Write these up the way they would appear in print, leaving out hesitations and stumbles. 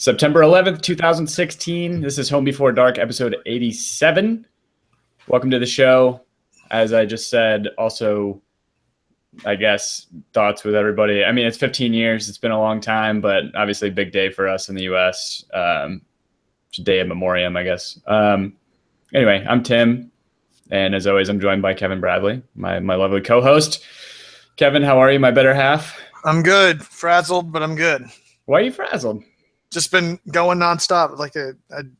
September 11th, 2016. This is Home Before Dark, episode 87. Welcome to the show. As I just said, also, I guess, thoughts with everybody. I mean, it's 15 years. It's been a long time, but obviously a big day for us in the U.S. It's a day of memoriam, I guess. Anyway, I'm Tim, and as always, I'm joined by Kevin Bradley, my lovely co-host. Kevin, how are you, my better half? I'm good. Frazzled, but I'm good. Why are you frazzled? Just been going nonstop.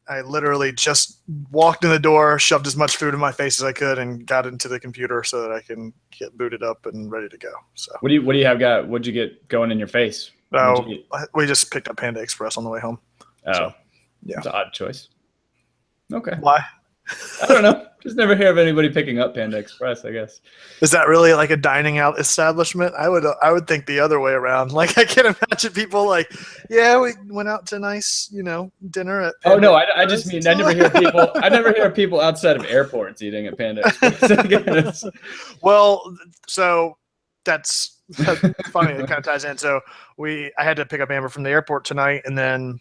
I literally just walked in the door, shoved as much food in my face as I could, and got into the computer so that I can get booted up and ready to go. So what do you have got? What'd you get going in your face? We just picked up Panda Express on the way home. Oh, so, yeah, it's an odd choice. Okay. Why? I don't know. Just never hear of anybody picking up Panda Express, I guess. Is that really like a dining out establishment? I would think the other way around. Like, I can't imagine people like, yeah, we went out to nice, dinner at Panda Express. I just mean I never hear people outside of airports eating at Panda Express. Well, so that's funny. It kind of ties in. So I had to pick up Amber from the airport tonight, and then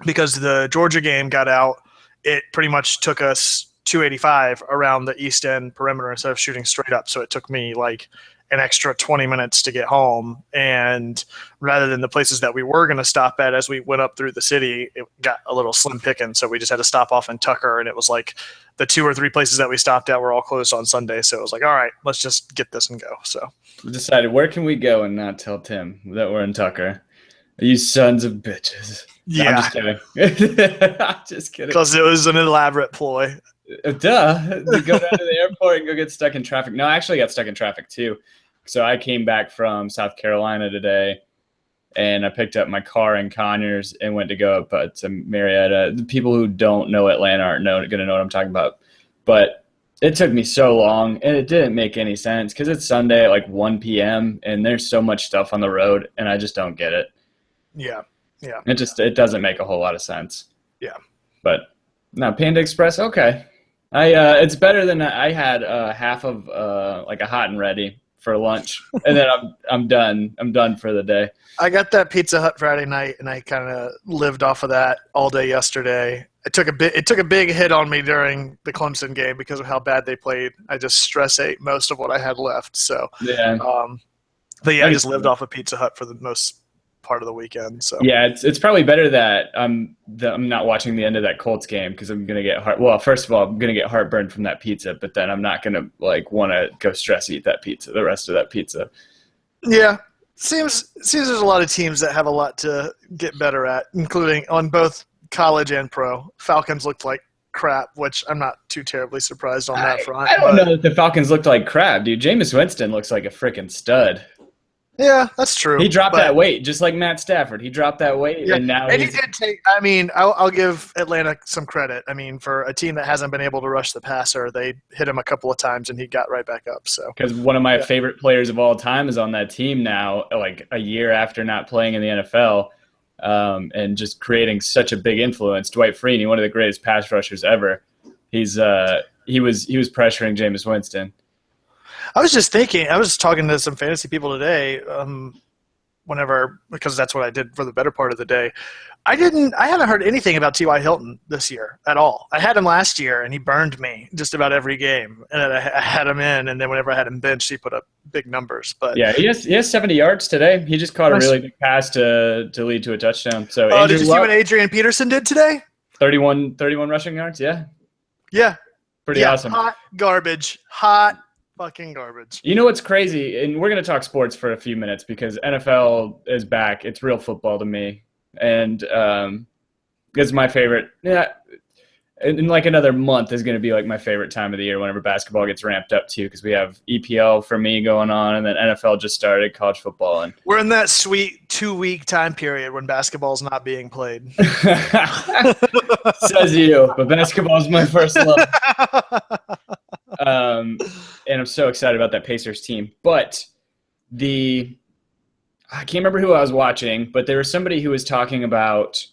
because the Georgia game got out, it pretty much took us 285 around the East End perimeter instead of shooting straight up. So it took me like an extra 20 minutes to get home. And rather than the places that we were going to stop at as we went up through the city, it got a little slim picking. So we just had to stop off in Tucker. And it was like the 2 or 3 places that we stopped at were all closed on Sunday. So it was like, all right, let's just get this and go. So we decided, where can we go and not tell Tim that we're in Tucker? You sons of bitches. Yeah. No, I'm just kidding. I'm just kidding. Because it was an elaborate ploy. Duh. To go down to the airport and go get stuck in traffic. No, I actually got stuck in traffic too. So I came back from South Carolina today, and I picked up my car in Conyers and went to go up to Marietta. The people who don't know Atlanta aren't going to know what I'm talking about. But it took me so long, and it didn't make any sense because it's Sunday at like 1 p.m., and there's so much stuff on the road, and I just don't get it. Yeah. Yeah. It doesn't make a whole lot of sense. Yeah. But no, Panda Express, okay. It's better than I had half of like a hot and ready for lunch, and then I'm done. I'm done for the day. I got that Pizza Hut Friday night, and I kind of lived off of that all day yesterday. It took a big hit on me during the Clemson game because of how bad they played. I just stress ate most of what I had left. So yeah, but yeah, I just lived off of Pizza Hut for the most part of the weekend. So yeah, it's probably better that I'm not watching the end of that Colts game because I'm gonna get first of all, I'm gonna get heartburn from that pizza, but then I'm not gonna like want to go stress eat that pizza, the rest of that pizza. Yeah, seems there's a lot of teams that have a lot to get better at, including on both college and pro. Falcons looked like crap, which I'm not too terribly surprised on that front. I don't know that the Falcons looked like crap, dude. Jameis Winston looks like a freaking stud. Yeah, that's true. He dropped that weight, just like Matt Stafford. He dropped that weight, and now he did take. I mean, I'll give Atlanta some credit. I mean, for a team that hasn't been able to rush the passer, they hit him a couple of times, and he got right back up. So because one of my favorite players of all time is on that team now, like a year after not playing in the NFL, and just creating such a big influence. Dwight Freeney, one of the greatest pass rushers ever. He was pressuring Jameis Winston. I was just thinking, I was talking to some fantasy people today, because that's what I did for the better part of the day. I haven't heard anything about T.Y. Hilton this year at all. I had him last year, and he burned me just about every game. And I had him in, and then whenever I had him benched, he put up big numbers. But yeah, he has 70 yards today. He just caught a really big pass to lead to a touchdown. So did you see what Adrian Peterson did today? 31 rushing yards, yeah. Yeah. Pretty awesome. Hot garbage. Hot fucking garbage. You know what's crazy? And we're going to talk sports for a few minutes because NFL is back. It's real football to me. And it's my favorite. Yeah. In like another month is going to be like my favorite time of the year whenever basketball gets ramped up too, because we have EPL for me going on, and then NFL just started, college football. And we're in that sweet 2-week time period when basketball's not being played. Says you, but basketball's my first love. And I'm so excited about that Pacers team. But I can't remember who I was watching, but there was somebody who was talking about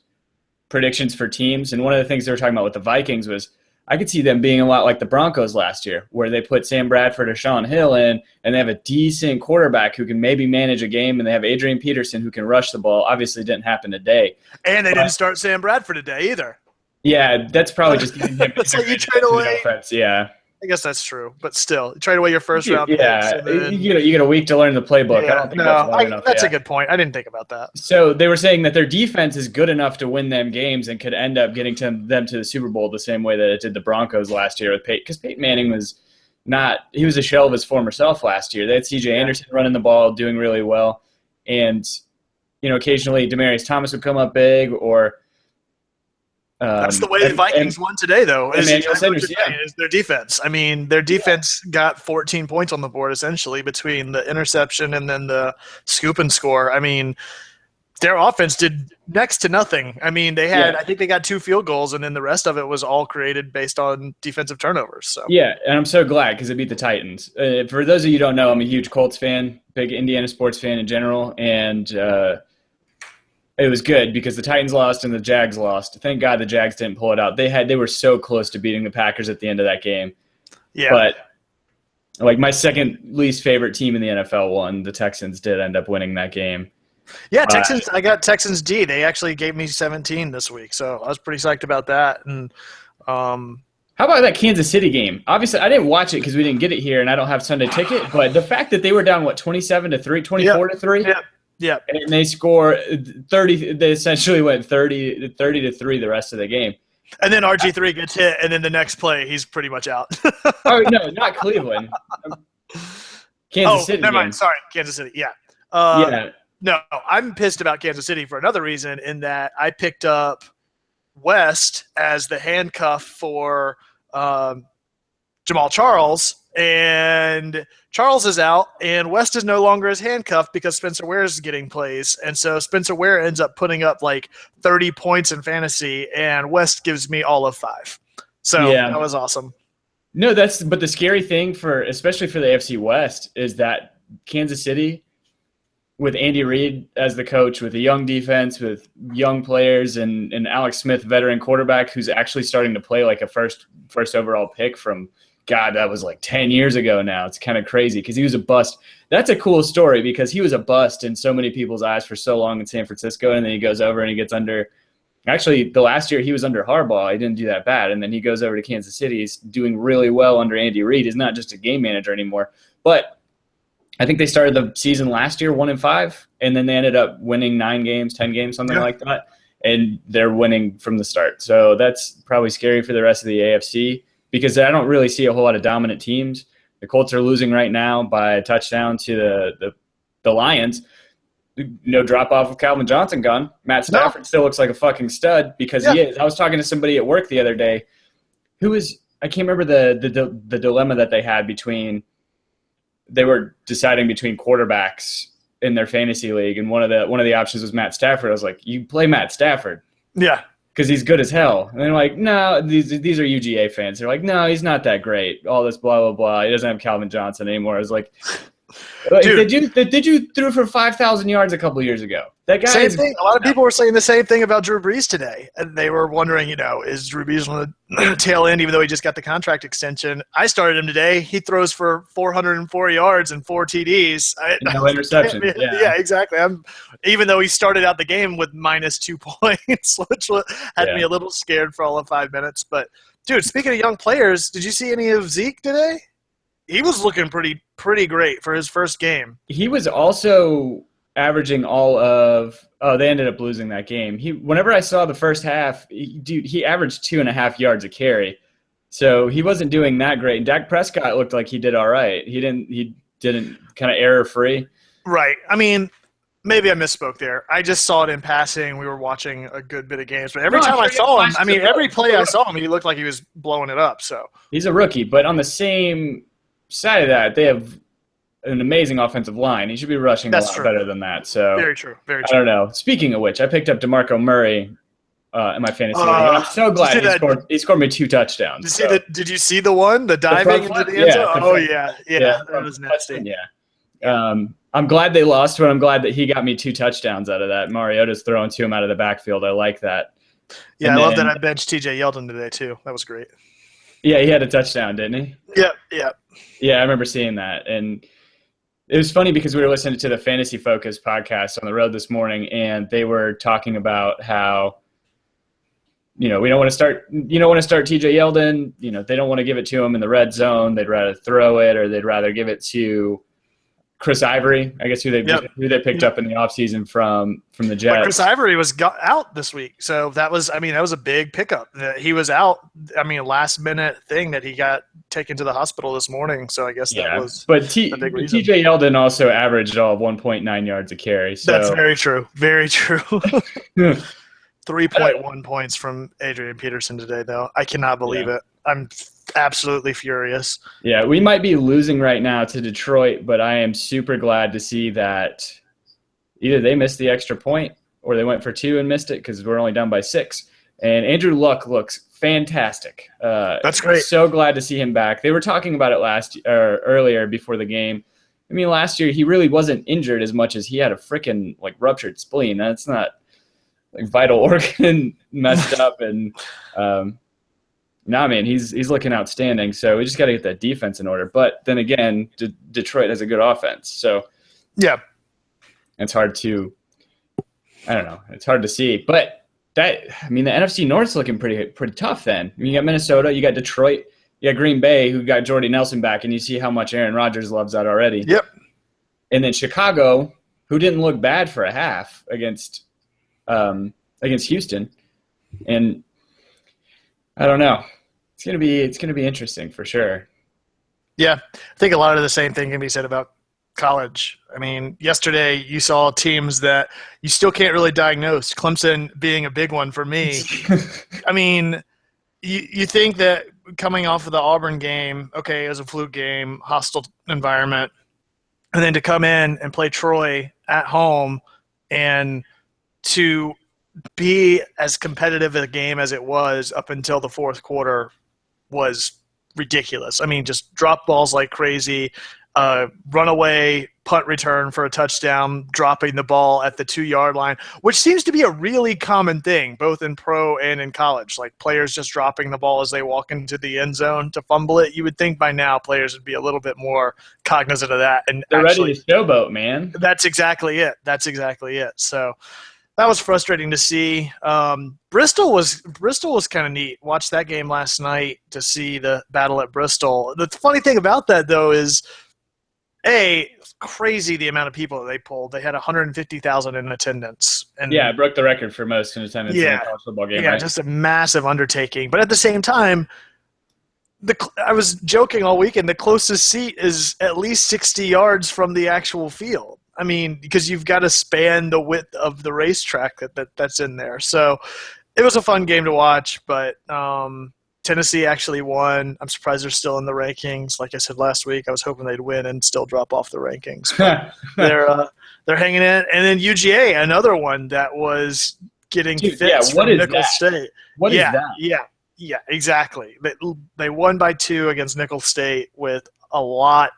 predictions for teams. And one of the things they were talking about with the Vikings was I could see them being a lot like the Broncos last year, where they put Sam Bradford or Sean Hill in, and they have a decent quarterback who can maybe manage a game, and they have Adrian Peterson who can rush the ball. Obviously, didn't happen today. And they didn't start Sam Bradford today either. Yeah, that's probably just giving him it's like you trade away. Offense. Yeah, I guess that's true, but still, you trade away your first round. Yeah, then, you get a week to learn the playbook. Yeah, I don't think that's a good point. I didn't think about that. So they were saying that their defense is good enough to win them games and could end up getting them to the Super Bowl the same way that it did the Broncos last year with Peyton, because Peyton Manning was he was a shell of his former self last year. They had C.J. Anderson running the ball, doing really well, and occasionally Demaryius Thomas would come up big or. That's the way the Vikings won today, though. Is their defense. I mean, their defense got 14 points on the board, essentially, between the interception and then the scoop and score. I mean, their offense did next to nothing. I mean, I think they got 2 field goals, and then the rest of it was all created based on defensive turnovers. So yeah, and I'm so glad because it beat the Titans. For those of you who don't know, I'm a huge Colts fan, big Indiana sports fan in general, and it was good because the Titans lost and the Jags lost. Thank God the Jags didn't pull it out. They were so close to beating the Packers at the end of that game. Yeah. But like my second least favorite team in the NFL won. The Texans did end up winning that game. Yeah, Texans. I got Texans D. They actually gave me 17 this week, so I was pretty psyched about that. And how about that Kansas City game? Obviously, I didn't watch it because we didn't get it here, and I don't have Sunday ticket. But the fact that they were down 27-3, 24-3. Yeah. Yeah, and they score 30. They essentially went 30-3 the rest of the game. And then RG3 gets hit, and then the next play, he's pretty much out. Oh no, not Cleveland. Kansas City. Never mind. Sorry, Kansas City. Yeah. No, I'm pissed about Kansas City for another reason. In that I picked up West as the handcuff for Jamal Charles. And Charles is out, and West is no longer his handcuff because Spencer Ware is getting plays. And so Spencer Ware ends up putting up like 30 points in fantasy, and West gives me all of 5. So that was awesome. No, but the scary thing especially for the AFC West is that Kansas City, with Andy Reid as the coach, with a young defense, with young players, and Alex Smith, veteran quarterback, who's actually starting to play like a first overall pick from – God, that was like 10 years ago now. It's kind of crazy because he was a bust. That's a cool story because he was a bust in so many people's eyes for so long in San Francisco, and then he goes over and he gets under – actually, the last year he was under Harbaugh. He didn't do that bad, and then he goes over to Kansas City. He's doing really well under Andy Reid. He's not just a game manager anymore. But I think they started the season last year 1-5, and then they ended up winning 9 games, 10 games, something like that, and they're winning from the start. So that's probably scary for the rest of the AFC. Because I don't really see a whole lot of dominant teams. The Colts are losing right now by a touchdown to the Lions. No drop-off of Calvin Johnson gone. Matt Stafford still looks like a fucking stud because he is. I was talking to somebody at work the other day I can't remember the dilemma that they had they were deciding between quarterbacks in their fantasy league, and one of the options was Matt Stafford. I was like, you play Matt Stafford. Yeah. Because he's good as hell. And they're like, no, these are UGA fans. They're like, no, he's not that great. All this blah, blah, blah. He doesn't have Calvin Johnson anymore. I was like, dude, did you threw for 5,000 yards a couple of years ago? That guy same thing. A lot of people were saying the same thing about Drew Brees today. And they were wondering, is Drew Brees on the tail end even though he just got the contract extension? I started him today. He throws for 404 yards and 4 TDs. No interception. Yeah, exactly. Even though he started out the game with -2 points, which had me a little scared for all of 5 minutes. But, dude, speaking of young players, did you see any of Zeke today? He was looking pretty great for his first game. He was also averaging they ended up losing that game. Whenever I saw the first half, he averaged 2.5 yards a carry. So he wasn't doing that great. And Dak Prescott looked like he did all right. He didn't kind of error-free. Right. I mean, maybe I misspoke there. I just saw it in passing. We were watching a good bit of games. But every time I saw him, every play I saw him, he looked like he was blowing it up. So he's a rookie. But on the same side of that, they have an amazing offensive line. He should be rushing a lot better than that. So very true. Very I true. don't know. Speaking of which, I picked up DeMarco Murray in my fantasy league. I'm so glad he scored me 2 touchdowns. Did you see the one, the diving into the end zone? Yeah, that was nasty. Yeah. I'm glad they lost, but I'm glad that he got me 2 touchdowns out of that. Mariota's throwing to him out of the backfield. I like that. Yeah, I love that I benched TJ Yeldon today too. That was great. Yeah, he had a touchdown, didn't he? Yeah. Yeah, I remember seeing that. And it was funny because we were listening to the Fantasy Focus podcast on the road this morning, and they were talking about how, we don't want to start TJ Yeldon. They don't want to give it to him in the red zone. They'd rather throw it, or they'd rather give it to Chris Ivory, I guess, who they picked up in the offseason from the Jets. But Chris Ivory was out this week, so that was a big pickup. He was out. Last minute thing that he got taken to the hospital this morning. So I guess that was a big reason. TJ Yeldon also averaged all of 1.9 yards a carry. So. That's very true. Very true. 3.1 points from Adrian Peterson today, though. I cannot believe it. I'm absolutely furious. Yeah, we might be losing right now to Detroit, but I am super glad to see that either they missed the extra point or they went for 2 and missed it because we're only down by 6. And Andrew Luck looks fantastic. That's great. So glad to see him back. They were talking about it earlier before the game. I mean, last year he really wasn't injured as much as he had a freaking ruptured spleen. That's not vital organ messed up, and man, he's looking outstanding. So we just got to get that defense in order. But then again, Detroit has a good offense, so yeah, it's hard to. I don't know. It's hard to see, but the NFC North's looking pretty tough. Then you got Minnesota, you got Detroit, you got Green Bay, who got Jordy Nelson back, and you see how much Aaron Rodgers loves that already. Yep. And then Chicago, who didn't look bad for a half against Houston, and I don't know. It's gonna be interesting for sure. Yeah, I think a lot of the same thing can be said about college. I mean, yesterday you saw teams that you still can't really diagnose. Clemson being a big one for me. I mean, you think that coming off of the Auburn game, okay, it was a fluke game, hostile environment, and then to come in and play Troy at home and to be as competitive a game as it was up until the fourth quarter was ridiculous. I mean, just drop balls like crazy, runaway punt return for a touchdown, dropping the ball at the 2-yard line, which seems to be a really common thing, both in pro and in college. Like players just dropping the ball as they walk into the end zone to fumble it. You would think by now players would be a little bit more cognizant of that. And they're ready to showboat, man. That's exactly it. So that was frustrating to see. Bristol was kind of neat. Watched that game last night to see the battle at Bristol. The funny thing about that, though, is crazy the amount of people that they pulled. They had 150,000 in attendance. And it broke the record for most in attendance in a college football game. Yeah, right? Just a massive undertaking. But at the same time, I was joking all weekend, the closest seat is at least 60 yards from the actual field. I mean, because you've got to span the width of the racetrack that's in there. So it was a fun game to watch, but Tennessee actually won. I'm surprised they're still in the rankings. Like I said last week, I was hoping they'd win and still drop off the rankings. But they're hanging in. And then UGA, another one that was getting fits from Nicholls State. What is that? Yeah, exactly. They won by 2 against Nicholls State with a lot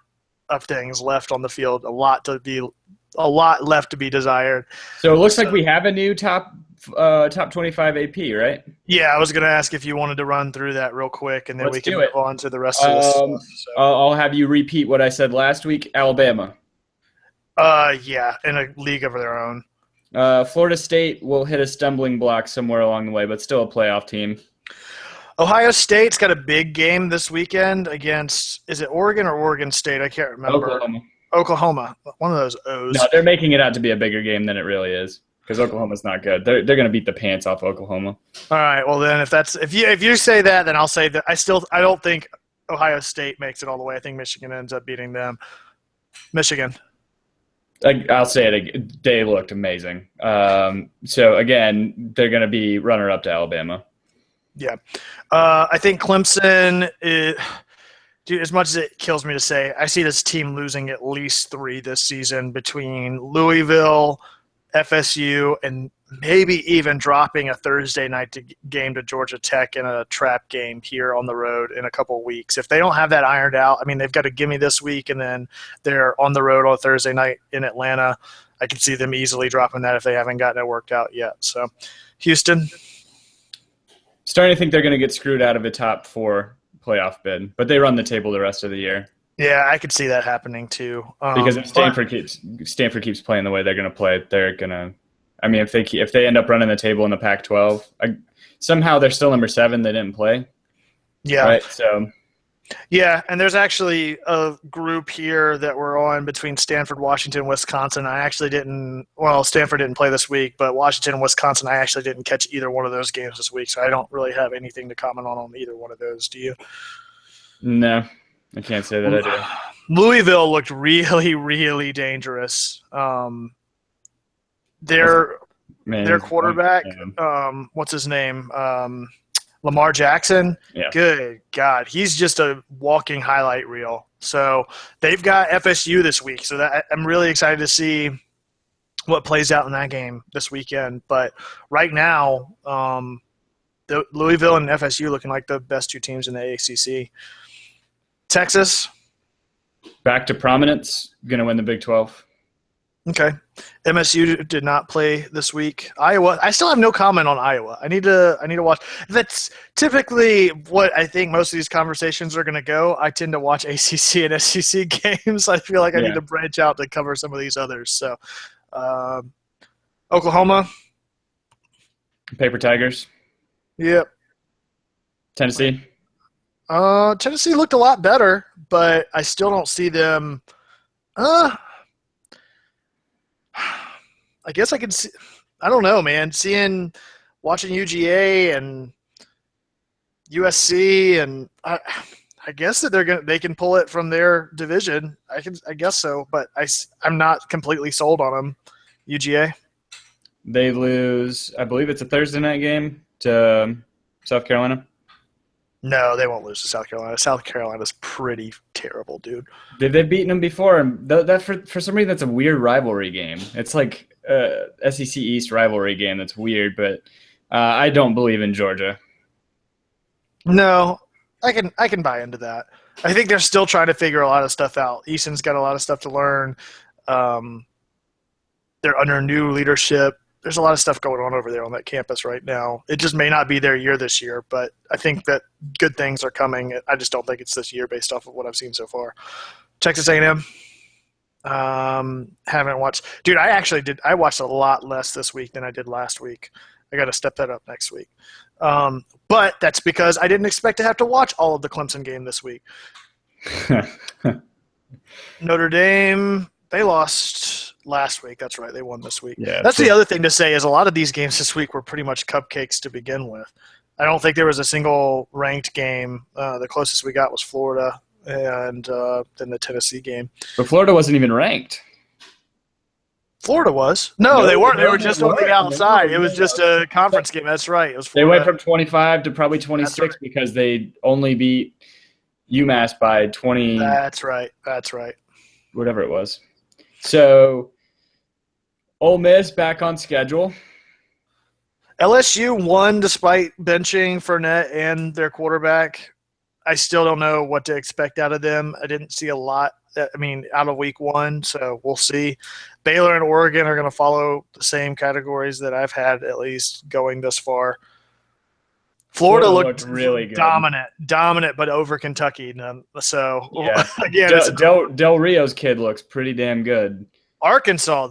of things left on the field, a lot left to be desired. So it looks like we have a new top 25 AP, right? Yeah, I was going to ask if you wanted to run through that real quick, and then we can move on to the rest of this stuff. So. I'll have you repeat what I said last week. Alabama. Yeah, in a league of their own. Florida State will hit a stumbling block somewhere along the way, but still a playoff team. Ohio State's got a big game this weekend against, is it Oregon or Oregon State? I can't remember. Oklahoma. One of those O's. No, they're making it out to be a bigger game than it really is because Oklahoma's not good. They're going to beat the pants off Oklahoma. All right. Well, then if you say that, then I'll say that I don't think Ohio State makes it all the way. I think Michigan ends up beating them. Michigan. I'll say it. They looked amazing. So again, they're going to be runner-up to Alabama. Yeah. I think Clemson dude, as much as it kills me to say, I see this team losing at least 3 this season between Louisville, FSU, and maybe even dropping a Thursday night game to Georgia Tech in a trap game here on the road in a couple of weeks. If they don't have that ironed out, I mean, they've got a gimme this week, and then they're on the road on Thursday night in Atlanta. I can see them easily dropping that if they haven't gotten it worked out yet. So, Houston. Starting to think they're going to get screwed out of a top 4 playoff bid, but they run the table the rest of the year. Yeah, I could see that happening too. Because if Stanford keeps playing the way they're going to play, they're going to. I mean, if they end up running the table in the Pac-12, somehow they're still number 7. They didn't play. Yeah. Right. So. Yeah, and there's actually a group here that we're on between Stanford, Washington, Wisconsin. I actually didn't – well, Stanford didn't play this week, but Washington and Wisconsin, I actually didn't catch either one of those games this week, so I don't really have anything to comment on either one of those. Do you? No, I can't say that I do. Louisville looked really, really dangerous. Their quarterback, what's his name? Lamar Jackson, Good God, he's just a walking highlight reel. So they've got FSU this week, so I'm really excited to see what plays out in that game this weekend. But right now, the Louisville and FSU looking like the best 2 teams in the ACC. Texas, back to prominence, going to win the Big 12. Okay. MSU did not play this week. Iowa, I still have no comment on Iowa. I need to watch. That's typically what I think most of these conversations are going to go. I tend to watch ACC and SEC games. I feel like I need to branch out to cover some of these others. So, Oklahoma. Paper Tigers. Yep. Tennessee. Tennessee looked a lot better, but I still don't see them. I guess I can see. I don't know, man. Watching UGA and USC, and I guess that they can pull it from their division. I guess so, but I'm not completely sold on them. UGA. They lose. I believe it's a Thursday night game to South Carolina. No, they won't lose to South Carolina. South Carolina's pretty terrible, dude. They've beaten them before. That for some reason, that's a weird rivalry game. It's like SEC East rivalry game. That's weird, but I don't believe in Georgia. No, I can buy into that. I think they're still trying to figure a lot of stuff out. Easton's got a lot of stuff to learn. They're under new leadership. There's a lot of stuff going on over there on that campus right now. It just may not be their year this year, but I think that good things are coming. I just don't think it's this year based off of what I've seen so far. Texas A&M. Haven't watched. Dude, I watched a lot less this week than I did last week. I got to step that up next week. But that's because I didn't expect to have to watch all of the Clemson game this week. Notre Dame, they lost last week. That's right. They won this week. Yeah, that's the other thing to say is a lot of these games this week were pretty much cupcakes to begin with. I don't think there was a single ranked game. The closest we got was Florida and then the Tennessee game. But Florida wasn't even ranked. Florida was. No, they weren't. They were just on the outside. It was just a conference game. That's right. It was Florida. They went from 25 to probably 26 because they only beat UMass by 20. That's right. Whatever it was. So, Ole Miss back on schedule. LSU won despite benching Fournette and their quarterback. I still don't know what to expect out of them. I didn't see a lot, out of week 1, so we'll see. Baylor and Oregon are going to follow the same categories that I've had at least going this far. Florida looked really good. Dominant, but over Kentucky. So, yeah. Again, Del Rio's kid looks pretty damn good. Arkansas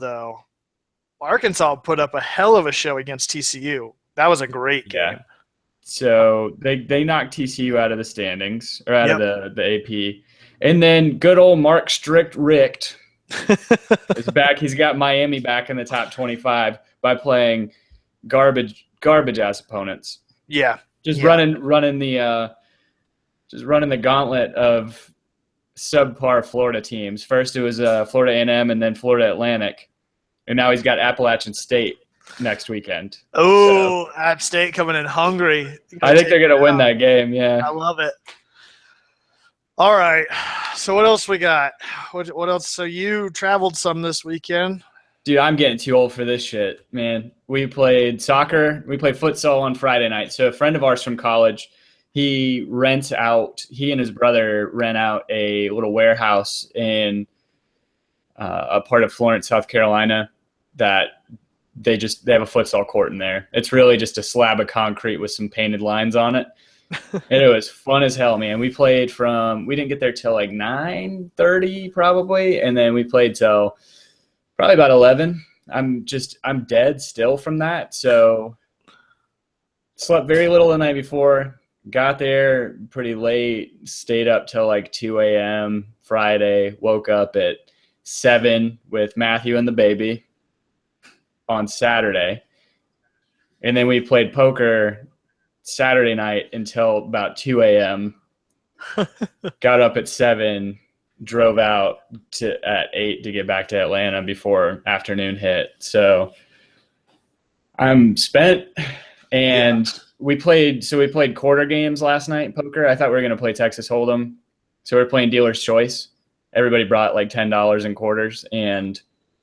put up a hell of a show against TCU. That was a great game. Yeah. So they knocked TCU out of the standings, or out of the AP. And then good old Mark Richt is back. He's got Miami back in the top 25 by playing garbage ass opponents. Yeah. Just running the gauntlet of subpar Florida teams. First it was Florida A&M and then Florida Atlantic. And now he's got Appalachian State next weekend. Oh, so, App State coming in hungry. I think they're going to win that game, yeah. I love it. All right. So what else we got? What else? So you traveled some this weekend. Dude, I'm getting too old for this shit, man. We played soccer. We played futsal on Friday night. So a friend of ours from college, he and his brother rent out a little warehouse in a part of Florence, South Carolina, that they have a futsal court in there. It's really just a slab of concrete with some painted lines on it. And it was fun as hell, man. We didn't get there till like 9:30 probably, and then we played till probably about 11. I'm dead still from that. So slept very little the night before, got there pretty late, stayed up till like 2 a.m. Friday, woke up at 7 with Matthew and the baby on Saturday. And then we played poker Saturday night until about 2 a.m. Got up at 7, drove out at 8 to get back to Atlanta before afternoon hit. So I'm spent. And we played quarter games last night in poker. I thought we were going to play Texas Hold'em. So we're playing dealer's choice. Everybody brought like $10 in quarters, and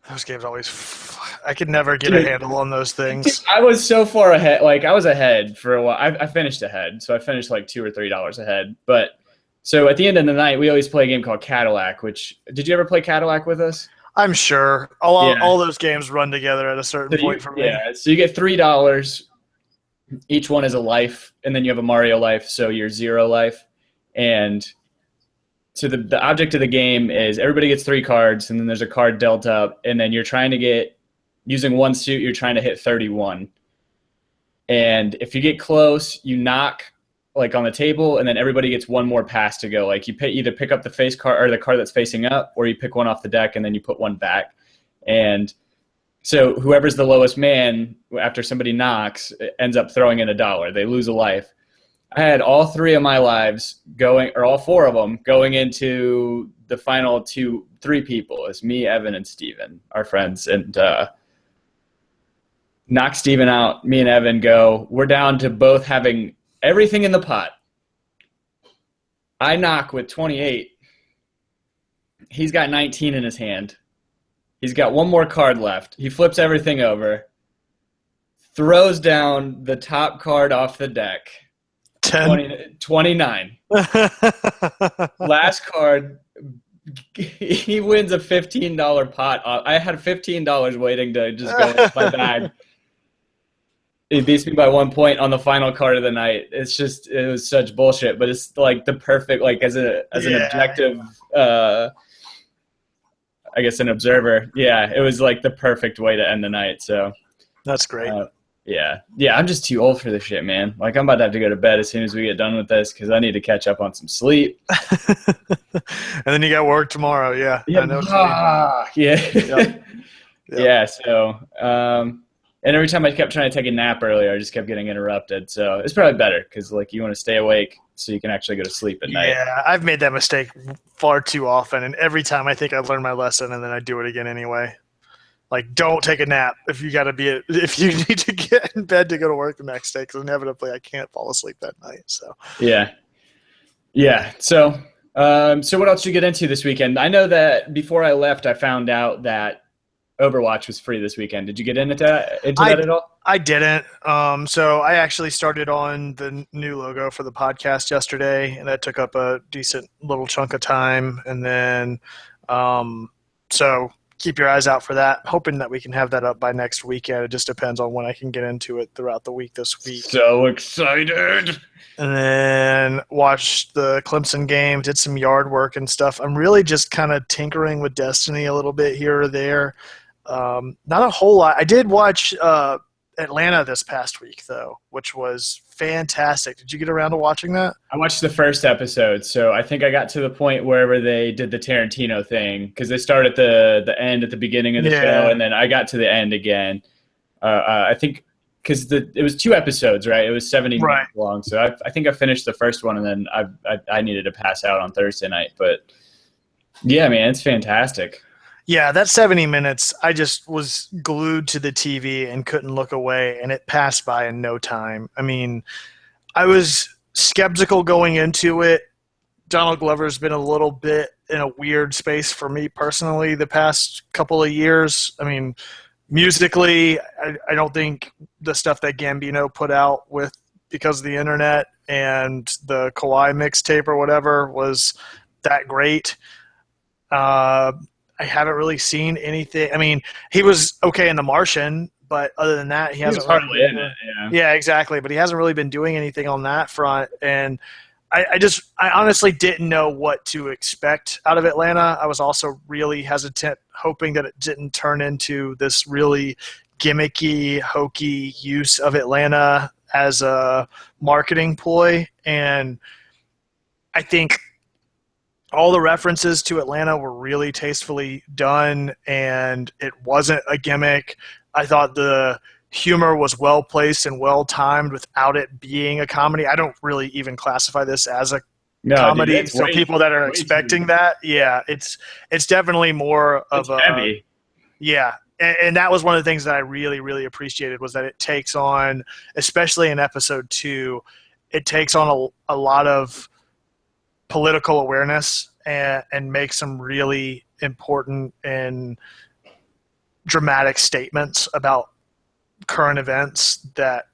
those games I could never get a handle on those things. I was so far ahead. Like I was ahead for a while. I finished ahead. So I finished like $2 or $3 ahead. But so at the end of the night, we always play a game called Cadillac, did you ever play Cadillac with us? I'm sure. All those games run together at a certain point for me. Yeah. So you get $3. Each one is a life, and then you have a Mario life, so you're 0 life. And so the object of the game is everybody gets 3 cards, and then there's a card dealt up, and then you're trying to get, using one suit, you're trying to hit 31. And if you get close, you knock like on the table, and then everybody gets one more pass to go. Like you either pick up the face card or the card that's facing up, or you pick one off the deck and then you put one back. And so whoever's the lowest man after somebody knocks ends up throwing in $1. They lose a life. I had all 3 of my lives going, or all 4 of them going into the final 3 people. It's me, Evan, and Steven, our friends. And knock Steven out. Me and Evan go. We're down to both having everything in the pot. I knock with 28. He's got 19 in his hand. He's got one more card left. He flips everything over, throws down the top card off the deck. 29. Last card, he wins a $15 pot. I had $15 waiting to just go in my bag. He beats me by 1 point on the final card of the night. It was such bullshit, but it's like the perfect, like as an objective, I guess an observer. Yeah, it was like the perfect way to end the night. So that's great. Yeah. I'm just too old for this shit, man. Like I'm about to have to go to bed as soon as we get done with this because I need to catch up on some sleep. And then you got work tomorrow. Yeah. Yeah. I know. Yep. Yeah. So, and every time I kept trying to take a nap earlier, I just kept getting interrupted. So it's probably better because like you want to stay awake so you can actually go to sleep at night. Yeah, I've made that mistake far too often, and every time I think I've learned my lesson, and then I do it again anyway. Like, don't take a nap if you need to get in bed to go to work the next day, because inevitably I can't fall asleep that night. So yeah. So what else did you get into this weekend? I know that before I left, I found out that Overwatch was free this weekend. Did you get into that at all? I didn't. So I actually started on the new logo for the podcast yesterday, and that took up a decent little chunk of time. And then, so keep your eyes out for that. Hoping that we can have that up by next weekend. It just depends on when I can get into it throughout the week this week. So excited. And then watched the Clemson game, did some yard work and stuff. I'm really just kind of tinkering with Destiny a little bit here or there. Not a whole lot. I did watch Atlanta this past week, though, which was fantastic. Did you get around to watching that? I watched the first episode, so I think I got to the point wherever they did the Tarantino thing, because they start at the end at the beginning of the show, and then I got to the end again. I think because it was 2 episodes, right? It was 70 minutes long, so I think I finished the first one, and then I needed to pass out on Thursday night. But yeah, man, it's fantastic. Yeah, that 70 minutes, I just was glued to the TV and couldn't look away, and it passed by in no time. I mean, I was skeptical going into it. Donald Glover's been a little bit in a weird space for me personally the past couple of years. I mean, musically, I don't think the stuff that Gambino put out with Because of the Internet and the Kawhi mixtape or whatever was that great. I haven't really seen anything. I mean, he was okay in The Martian, but other than that, he hasn't was really hardly in been it. Yeah. Yeah, exactly. But he hasn't really been doing anything on that front. And I honestly didn't know what to expect out of Atlanta. I was also really hesitant, hoping that it didn't turn into this really gimmicky, hokey use of Atlanta as a marketing ploy. And I think all the references to Atlanta were really tastefully done, and it wasn't a gimmick. I thought the humor was well placed and well timed without it being a comedy. I don't really even classify this as a comedy. Dude, So people that are expecting that, it's definitely more of a heavy. Yeah. And that was one of the things that I really, really appreciated, was that it takes on, especially in episode 2, it takes on a lot of political awareness and makes some really important and dramatic statements about current events that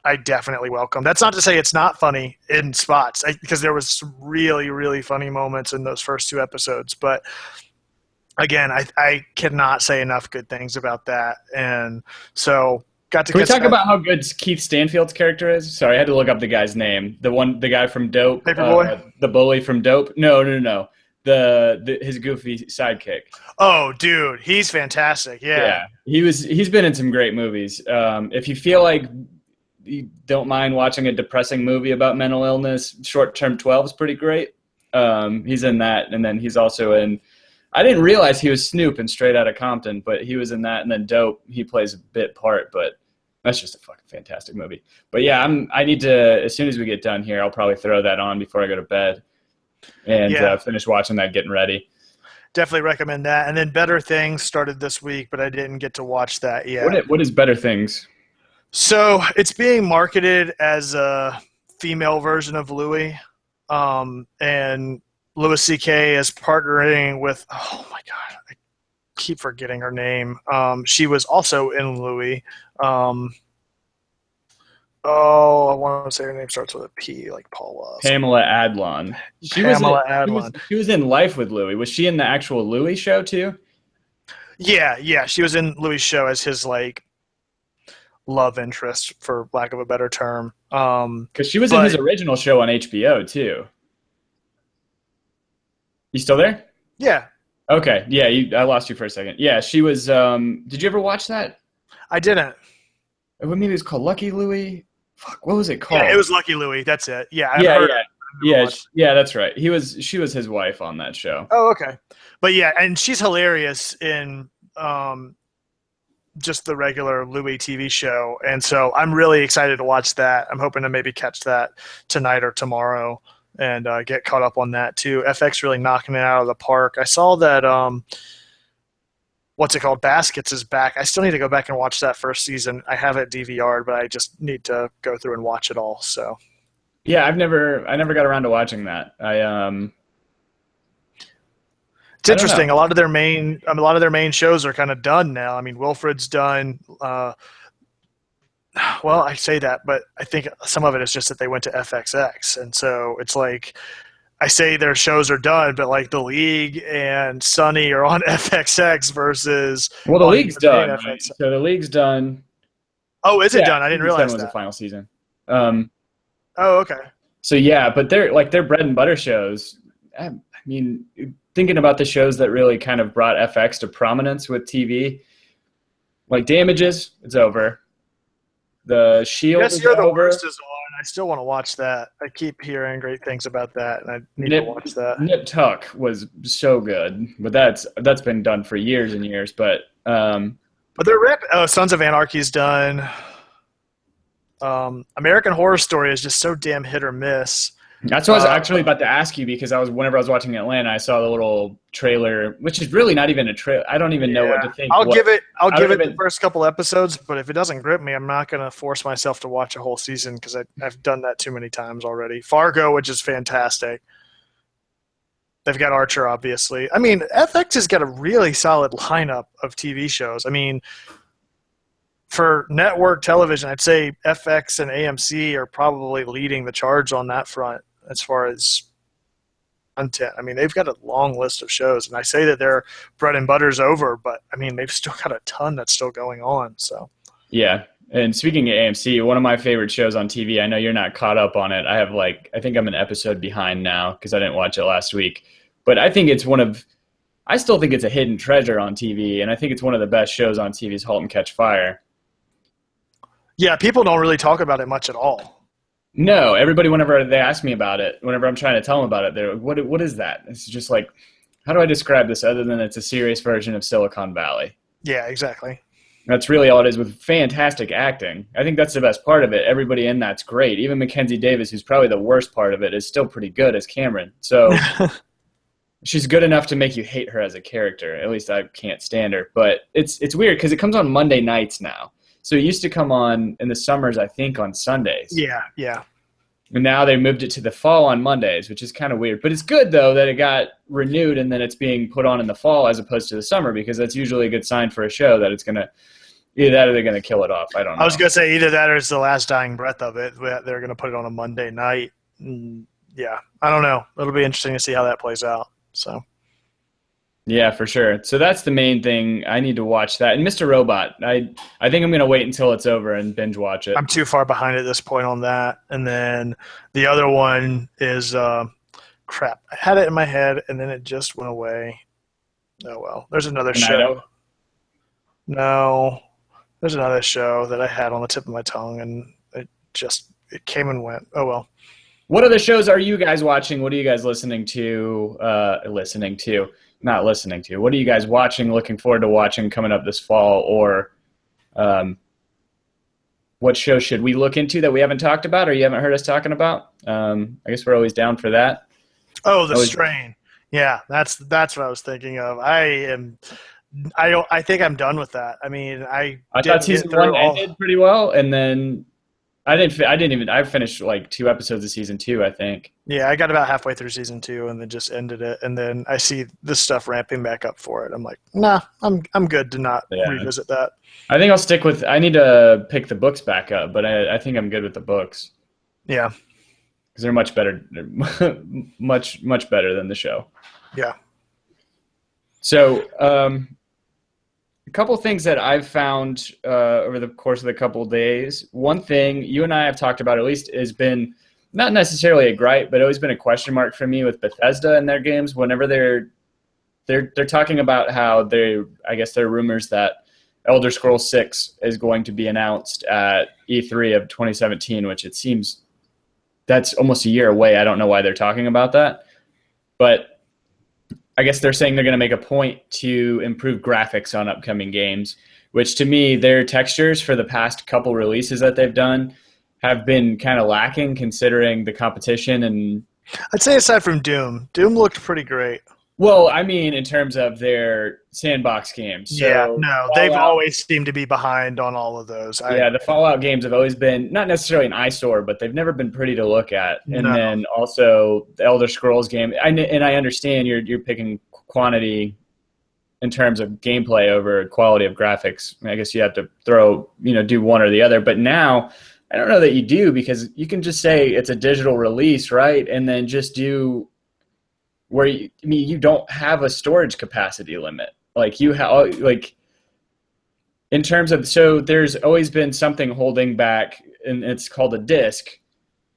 I definitely welcome. That's not to say it's not funny in spots, because there was some really, really funny moments in those first 2 episodes. But again, I cannot say enough good things about that. And so got to. Can we talk about how good Keith Stanfield's character is? Sorry, I had to look up the guy's name. The guy from Dope, Paperboy, the bully from Dope. No. His goofy sidekick. Oh, dude, he's fantastic. Yeah. He's been in some great movies. If you feel like you don't mind watching a depressing movie about mental illness, Short Term 12 is pretty great. He's in that, and then he's also in. I didn't realize he was Snoop in Straight Outta Compton, but he was in that, and then Dope, he plays a bit part, but that's just a fucking fantastic movie. But yeah, I need to, as soon as we get done here, I'll probably throw that on before I go to bed and finish watching that, getting ready. Definitely recommend that. And then Better Things started this week, but I didn't get to watch that yet. What is Better Things? So it's being marketed as a female version of Louis, and Louis C.K. is partnering with, oh my God, I keep forgetting her name. She was also in Louis. I want to say her name starts with a P, like Paula. Pamela Adlon. She was in Life with Louis. Was she in the actual Louis show too? Yeah. She was in Louis' show as his like love interest, for lack of a better term. Because she was in his original show on HBO too. You still there? Yeah. Okay. Yeah, I lost you for a second. Yeah, she was. Did you ever watch that? I didn't. Maybe it was called Lucky Louie. Fuck, what was it called? Yeah, it was Lucky Louie. That's it. Yeah. That's right. She was his wife on that show. Oh, okay. But yeah, and she's hilarious in just the regular Louis TV show, and so I'm really excited to watch that. I'm hoping to maybe catch that tonight or tomorrow and get caught up on that too. FX really knocking it out of the park. I saw that what's it called? Baskets is back. I still need to go back and watch that first season. I have it DVR'd, but I just need to go through and watch it all. So yeah, I never got around to watching that. It's interesting. A lot of their main shows are kind of done now. I mean, Wilfred's done. Well, I say that, but I think some of it is just that they went to FXX, and so it's like I say their shows are done, but like The League and Sunny are on FXX versus. Well, The League's done. Right? So The League's done. Oh, is it done? I didn't realize that. Was the final season. Oh, okay. So yeah, but they're bread and butter shows. I mean, thinking about the shows that really kind of brought FX to prominence with TV, like Damages, it's over. The Shield is over. The Worst is on. I still want to watch that. I keep hearing great things about that, and I need to watch that. Nip Tuck was so good, but that's been done for years and years. But they're Sons of Anarchy's done. American Horror Story is just so damn hit or miss. That's what I was actually about to ask you, because whenever I was watching Atlanta, I saw the little trailer, which is really not even a trailer. I don't even know what to think. I'll give it the first couple episodes, but if it doesn't grip me, I'm not going to force myself to watch a whole season, because I've done that too many times already. Fargo, which is fantastic. They've got Archer, obviously. I mean, FX has got a really solid lineup of TV shows. I mean, for network television, I'd say FX and AMC are probably leading the charge on that front as far as content. I mean, they've got a long list of shows, and I say that their bread and butter's over, but I mean, they've still got a ton that's still going on. So Yeah. And speaking of AMC, one of my favorite shows on TV, I know you're not caught up on it. I think I'm an episode behind now because I didn't watch it last week. But I think I still think it's a hidden treasure on TV, and I think it's one of the best shows on TV is *Halt and Catch Fire*. Yeah, people don't really talk about it much at all. No, everybody, whenever they ask me about it, whenever I'm trying to tell them about it, they're like, what is that? It's just like, how do I describe this other than it's a serious version of Silicon Valley? Yeah, exactly. That's really all it is, with fantastic acting. I think that's the best part of it. Everybody in that's great. Even Mackenzie Davis, who's probably the worst part of it, is still pretty good as Cameron. So she's good enough to make you hate her as a character. At least I can't stand her. But it's weird because it comes on Monday nights now. So it used to come on in the summers, I think, on Sundays. Yeah. And now they moved it to the fall on Mondays, which is kind of weird. But it's good, though, that it got renewed and then it's being put on in the fall as opposed to the summer, because that's usually a good sign for a show that it's going to – either that or they're going to kill it off. I don't know. I was going to say either that or it's the last dying breath of it. They're going to put it on a Monday night. Yeah, I don't know. It'll be interesting to see how that plays out. So. Yeah, for sure. So that's the main thing. I need to watch that. And Mr. Robot, I think I'm going to wait until it's over and binge watch it. I'm too far behind at this point on that. And then the other one is crap. I had it in my head and then it just went away. Oh well. There's another show. No. There's another show that I had on the tip of my tongue and it came and went. Oh well. What other shows are you guys watching? What are you guys listening to? Not listening to. What are you guys watching, looking forward to watching coming up this fall? Or what show should we look into that we haven't talked about or you haven't heard us talking about? I guess we're always down for that. Oh, The Strain. Yeah, that's what I was thinking of. I think I'm done with that. I mean, I thought season one ended pretty well, and then I finished like 2 episodes of season 2, I think. Yeah, I got about halfway through season 2 and then just ended it. And then I see this stuff ramping back up for it. I'm like, nah, I'm good to not revisit that. I think I'll stick with. I need to pick the books back up, but I think I'm good with the books. Yeah, because they're much better, much better than the show. Yeah. So. A couple things that I've found over the course of the couple of days. One thing you and I have talked about, at least, has been not necessarily a gripe, but always been a question mark for me with Bethesda and their games. Whenever they're talking about how I guess there are rumors that Elder Scrolls 6 is going to be announced at E3 of 2017, which it seems that's almost a year away. I don't know why they're talking about that, but I guess they're saying they're going to make a point to improve graphics on upcoming games, which to me, their textures for the past couple releases that they've done have been kind of lacking considering the competition. And I'd say aside from Doom looked pretty great. Well, I mean, in terms of their sandbox games. So yeah, no, they've always seemed to be behind on all of those. The Fallout games have always been not necessarily an eyesore, but they've never been pretty to look at. And then also the Elder Scrolls game. And I understand you're picking quantity in terms of gameplay over quality of graphics. I guess you have to do one or the other. But now I don't know that you do, because you can just say it's a digital release, right? And then just do where you don't have a storage capacity limit. Like you have, like in terms of, so there's always been something holding back, and it's called a disk,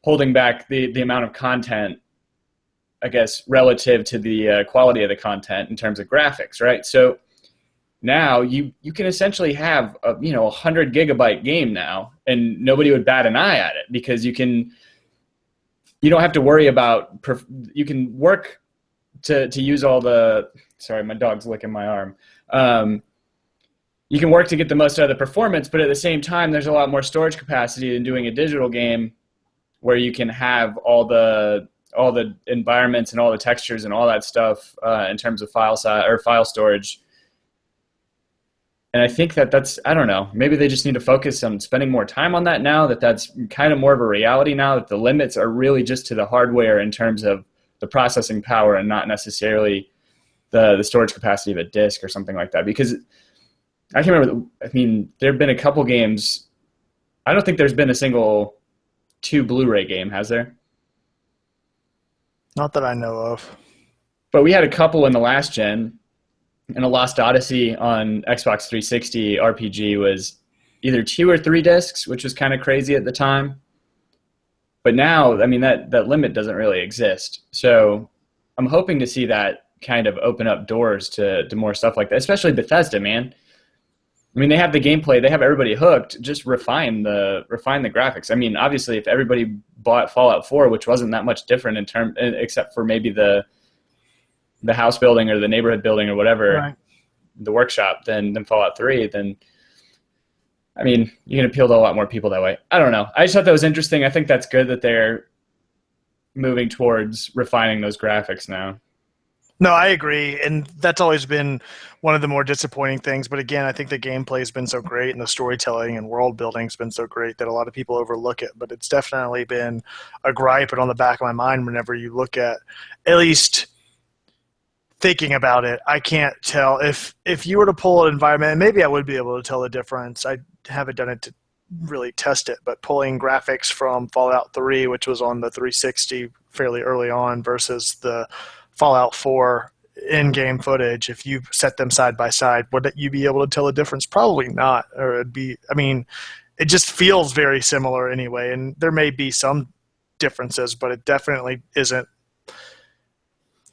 holding back the amount of content, I guess, relative to the quality of the content in terms of graphics, right? So now you can essentially have a 100 gigabyte game now, and nobody would bat an eye at it, because you don't have to worry about, you can work to use all the, sorry, my dog's licking my arm. You can work to get the most out of the performance, but at the same time, there's a lot more storage capacity than doing a digital game where you can have all the environments and all the textures and all that stuff in terms of file size or file storage. And I think that's, I don't know, maybe they just need to focus on spending more time on that now, that's kind of more of a reality now, that the limits are really just to the hardware in terms of the processing power and not necessarily the storage capacity of a disk or something like that. Because I can't remember, I mean, there have been a couple games, I don't think there's been a single 2 Blu-ray game, has there? Not that I know of. But we had a couple in the last gen, and a Lost Odyssey on Xbox 360 RPG was either 2 or 3 discs, which was kind of crazy at the time. But now, I mean, that limit doesn't really exist. So I'm hoping to see that kind of open up doors to more stuff like that, especially Bethesda, man. I mean, they have the gameplay, they have everybody hooked. Just refine the graphics. I mean, obviously, if everybody bought Fallout 4, which wasn't that much different except for maybe the house building or the neighborhood building or whatever, Right. the workshop, than Fallout 3, then I mean, you can appeal to a lot more people that way. I don't know. I just thought that was interesting. I think that's good that they're moving towards refining those graphics now. No, I agree, and that's always been one of the more disappointing things. But again, I think the gameplay has been so great, and the storytelling and world building has been so great that a lot of people overlook it. But it's definitely been a gripe and on the back of my mind whenever you look at least thinking about it. I can't tell if you were to pull an environment, and maybe I would be able to tell the difference. I haven't done it to really test it, but pulling graphics from Fallout 3, which was on the 360 fairly early on, versus the Fallout 4 in-game footage, if you set them side by side, would you be able to tell a difference? Probably not. Or it'd be, I mean, it just feels very similar anyway, and there may be some differences, but it definitely isn't.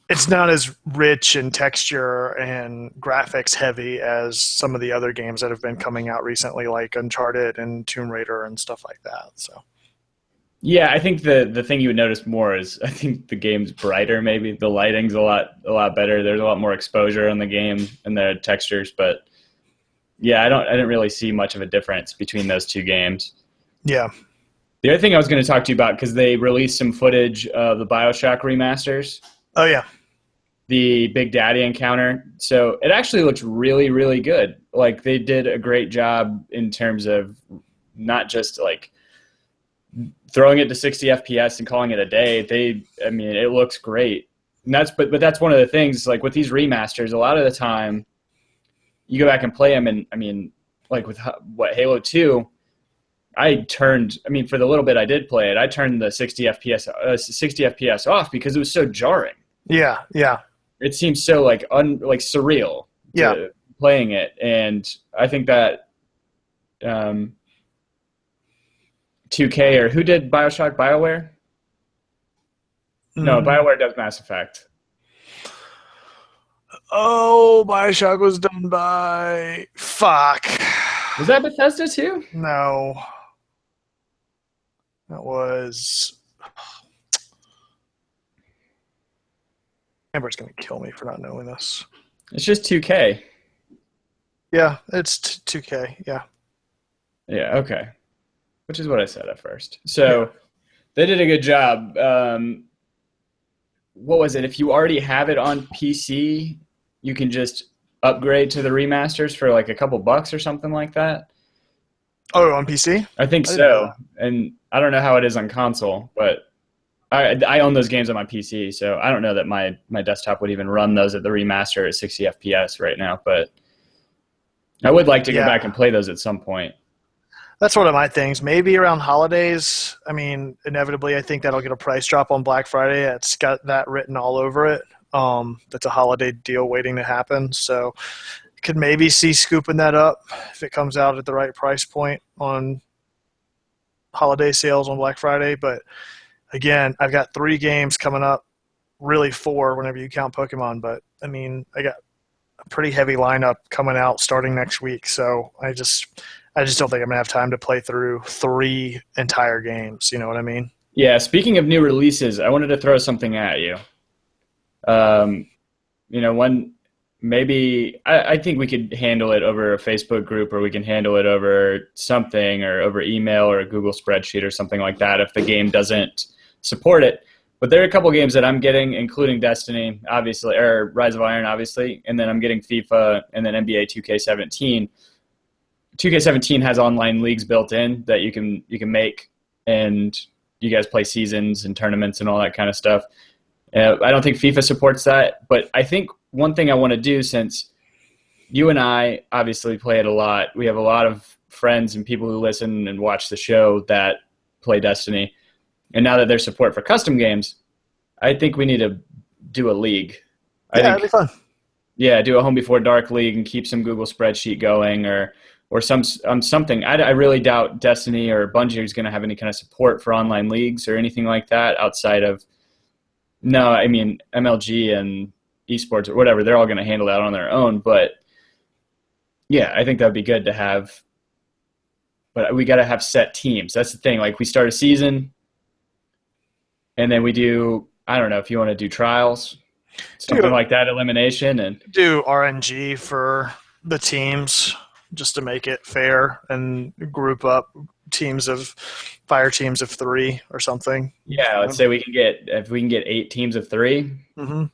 It's not as rich in texture and graphics heavy as some of the other games that have been coming out recently, like Uncharted and Tomb Raider and stuff like that. So. Yeah, I think the thing you would notice more is I think the game's brighter. Maybe the lighting's a lot better. There's a lot more exposure on the game and the textures. But yeah, I didn't really see much of a difference between those two games. Yeah. The other thing I was going to talk to you about, because they released some footage of the BioShock remasters. Oh yeah. The Big Daddy encounter. So it actually looks really, really good. Like they did a great job in terms of not just like throwing it to 60 FPS and calling it a day. I mean, it looks great. And but that's one of the things, like with these remasters, a lot of the time you go back and play them, and I mean, like with Halo 2, for the little bit I did play it, I turned the 60 FPS off because it was so jarring. Yeah, yeah. It seems so like surreal. Yeah. Playing it, and I think that 2K, or who did BioShock? BioWare? No, BioWare does Mass Effect. Oh, BioShock was done by... Fuck. Was that Bethesda too? No. That was... Amber's going to kill me for not knowing this. It's just 2K. Yeah, it's 2K, yeah. Yeah, okay. Which is what I said at first. So they did a good job. What was it? If you already have it on PC, you can just upgrade to the remasters for like a couple bucks or something like that. Oh, on PC? I think so. And I don't know how it is on console, but I own those games on my PC, so I don't know that my desktop would even run those at the remaster at 60 FPS right now, but I would like to go back and play those at some point. That's one of my things. Maybe around holidays. I mean, inevitably, I think that'll get a price drop on Black Friday. It's got that written all over it. That's a holiday deal waiting to happen. So could maybe see scooping that up if it comes out at the right price point on holiday sales on Black Friday. But again, I've got 3 games coming up, really 4 whenever you count Pokemon. But I mean, I got a pretty heavy lineup coming out starting next week. So I just don't think I'm going to have time to play through 3 entire games. You know what I mean? Yeah, speaking of new releases, I wanted to throw something at you. I think we could handle it over a Facebook group, or we can handle it over something, or over email or a Google spreadsheet or something like that if the game doesn't support it. But there are a couple games that I'm getting, including Destiny, obviously, or Rise of Iron, obviously, and then I'm getting FIFA and then NBA 2K17. 2K17 has online leagues built in that you can make, and you guys play seasons and tournaments and all that kind of stuff. I don't think FIFA supports that, but I think one thing I want to do, since you and I obviously play it a lot, we have a lot of friends and people who listen and watch the show that play Destiny, and now that there's support for custom games, I think we need to do a league. That'd be fun. Yeah, do a Home Before Dark league and keep some Google spreadsheet going, or or something. I really doubt Destiny or Bungie is going to have any kind of support for online leagues or anything like that outside of, no, I mean, MLG and esports or whatever, they're all going to handle that on their own. But yeah, I think that would be good to have, but we got to have set teams. That's the thing. Like, we start a season and then we do, I don't know if you want to do trials, something like that, elimination, and do RNG for the teams just to make it fair and group up fire teams of 3 or something. Yeah, let's say if we can get 8 teams of 3. Mm-hmm.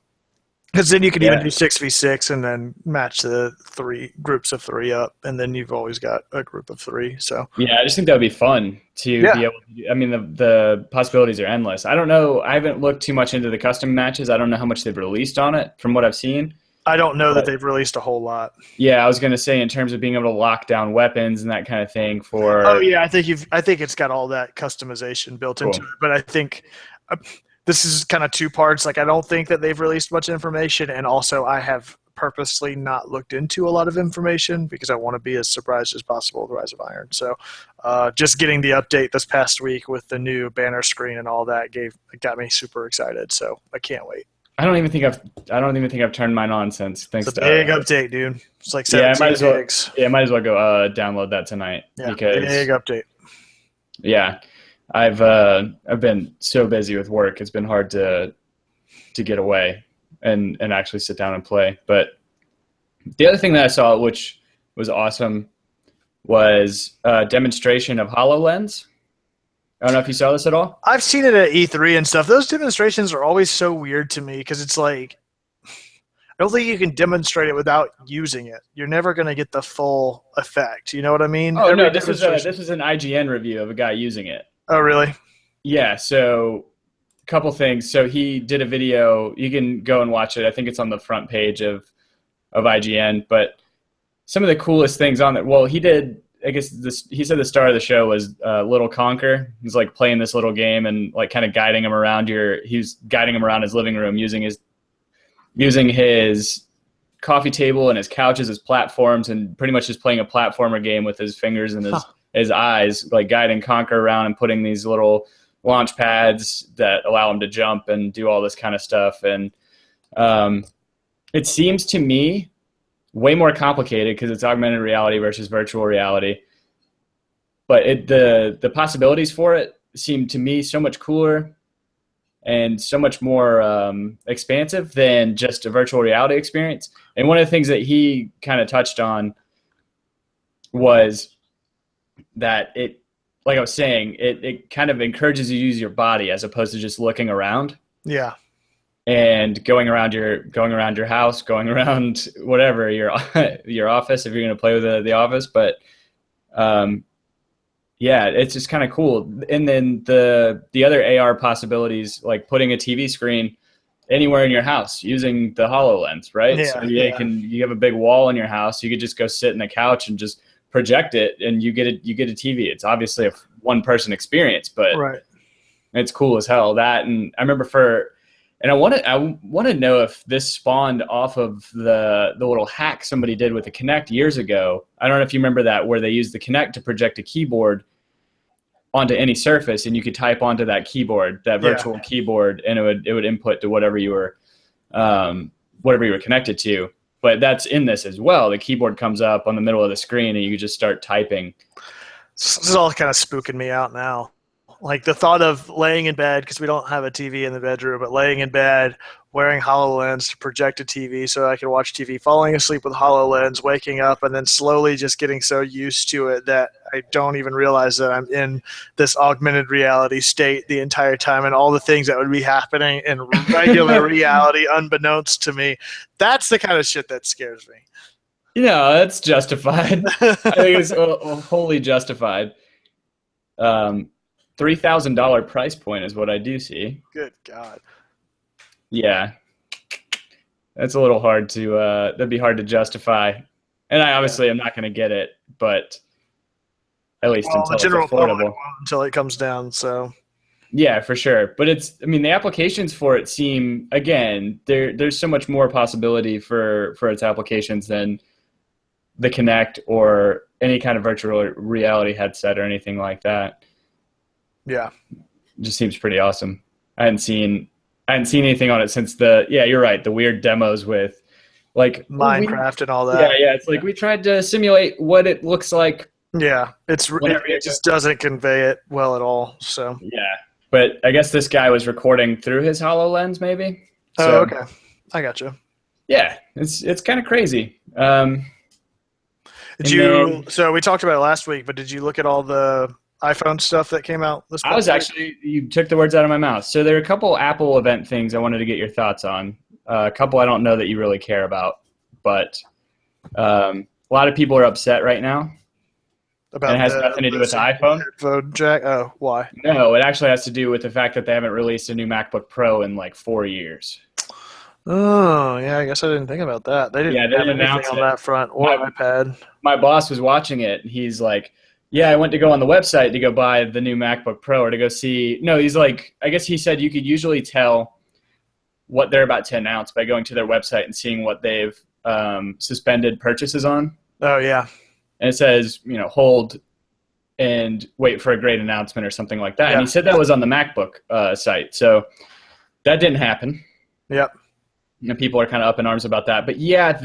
Because then you could even do 6v6 and then match the 3 groups of 3 up, and then you've always got a group of 3. So yeah, I just think that would be fun to be able to do. I mean, the possibilities are endless. I don't know. I haven't looked too much into the custom matches. I don't know how much they've released on it from what I've seen. I don't know that they've released a whole lot. Yeah, I was going to say in terms of being able to lock down weapons and that kind of thing for. Oh yeah, I think it's got all that customization built into it. But I think this is kind of 2 parts. Like, I don't think that they've released much information, and also I have purposely not looked into a lot of information because I want to be as surprised as possible with Rise of Iron. So just getting the update this past week with the new banner screen and all that got me super excited. So I can't wait. I don't even think I've turned mine on since. Thanks. It's a big update, dude. It's like 17 gigs. Yeah, I might as well go download that tonight. Yeah, because big update. Yeah, I've been so busy with work. It's been hard to get away and actually sit down and play. But the other thing that I saw, which was awesome, was a demonstration of HoloLens. I don't know if you saw this at all. I've seen it at E3 and stuff. Those demonstrations are always so weird to me because it's like, I don't think you can demonstrate it without using it. You're never going to get the full effect. You know what I mean? Oh, no, this is an IGN review of a guy using it. Oh, really? Yeah, so a couple things. So he did a video. You can go and watch it. I think it's on the front page of IGN. But some of the coolest things on it, well, he did, I guess he said the star of the show was Little Conker. He's like playing this little game and like kind of guiding him around he's guiding him around his living room using his coffee table and his couch as his platforms, and pretty much just playing a platformer game with his fingers and his eyes, like guiding Conker around and putting these little launch pads that allow him to jump and do all this kind of stuff. And it seems to me way more complicated because it's augmented reality versus virtual reality. But the possibilities for it seem to me so much cooler and so much more expansive than just a virtual reality experience. And one of the things that he kind of touched on was that like I was saying, it kind of encourages you to use your body as opposed to just looking around. Yeah. And going around your house, going around whatever, your office, if you're going to play with the office. But yeah, it's just kind of cool. And then the other AR possibilities, like putting a TV screen anywhere in your house using the HoloLens, right? Yeah, so you have a big wall in your house. You could just go sit in the couch and just project it, and you get a TV. It's obviously a one-person experience, but it's cool as hell. That, and I remember and I want to know if this spawned off of the little hack somebody did with the Kinect years ago. I don't know if you remember that, where they used the Kinect to project a keyboard onto any surface, and you could type onto that keyboard, that virtual keyboard, and it would input to whatever you were connected to. But that's in this as well. The keyboard comes up on the middle of the screen, and you just start typing. This is all kind of spooking me out now. Like the thought of laying in bed, because we don't have a TV in the bedroom, but laying in bed, wearing HoloLens to project a TV so I can watch TV, falling asleep with HoloLens, waking up, and then slowly just getting so used to it that I don't even realize that I'm in this augmented reality state the entire time, and all the things that would be happening in regular reality unbeknownst to me. That's the kind of shit that scares me. Yeah, that's justified. I think it's wholly justified. $3,000 price point is what I do see. Good God. Yeah. That's a little hard to, that'd be hard to justify. And I obviously am not going to get it, but at least until it's affordable. Until it comes down, so. Yeah, for sure. But the applications for it seem, again, there's so much more possibility for its applications than the Kinect or any kind of virtual reality headset or anything like that. Yeah. It just seems pretty awesome. I hadn't seen anything on it since you're right, the weird demos with like Minecraft and all that. Yeah, it's like we tried to simulate what it looks like. Yeah, it just doesn't convey it well at all. So yeah, but I guess this guy was recording through his HoloLens, maybe. Oh, okay, I got you. Yeah, it's kind of crazy. So we talked about it last week, but did you look at all the iPhone stuff that came out this week? You took the words out of my mouth. So there are a couple Apple event things I wanted to get your thoughts on. A couple I don't know that you really care about, but a lot of people are upset right now. And it has nothing to do with the iPhone. Headphone jack. Oh, why? No, it actually has to do with the fact that they haven't released a new MacBook Pro in like 4 years. Oh, yeah, I guess I didn't think about that. They didn't have anything on that front or iPad. My boss was watching it, and he's like, yeah, I went to go on the website to go buy the new MacBook Pro or to go see. No, he's like, I guess he said you could usually tell what they're about to announce by going to their website and seeing what they've suspended purchases on. Oh, yeah. And it says, hold and wait for a great announcement or something like that. Yeah. And he said that was on the MacBook site. So that didn't happen. Yep. And people are kind of up in arms about that. But yeah,